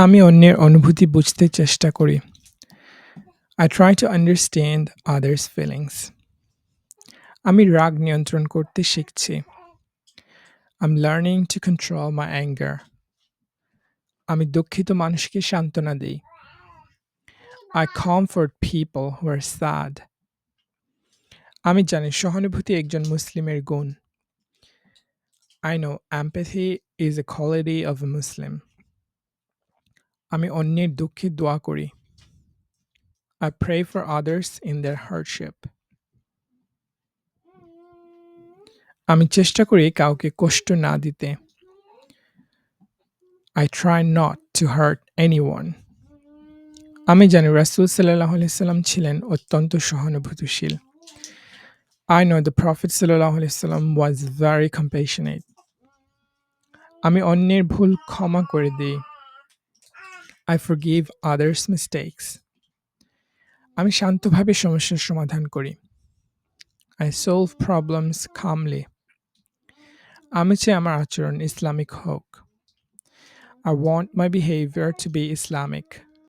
আমি অন্যের অনুভূতি বুঝতে চেষ্টা করি। I try to understand others' feelings. আমি রাগ নিয়ন্ত্রণ করতে শিখছি। I'm learning to control my anger. আমি দুঃখিত মানুষকে সান্ত্বনা দেই। I comfort people who are sad. আমি জানি সহানুভূতি একজন মুসলিমের গুণ। I know empathy is a quality of a Muslim. আমি অন্যের দুঃখে দোয়া করি। I pray for others in their hardship. আমি চেষ্টা করি কাউকে কষ্ট না দিতে। I try not to hurt anyone. আমি জানি রাসূল সাল্লাল্লাহু আলাইহি সাল্লাম ছিলেন অত্যন্ত সহানুভূতিশীল। I know the Prophet সাল্লাল্লাহু আলাইহি সাল্লাম was very compassionate. আমি অন্যের ভুল ক্ষমা করে দিই। I forgive others' mistakes. আমি শান্তভাবে সমস্যার সমাধান করি। I solve problems calmly. আমি চাই আমার আচরণ ইসলামিক হোক। I want my behavior to be Islamic.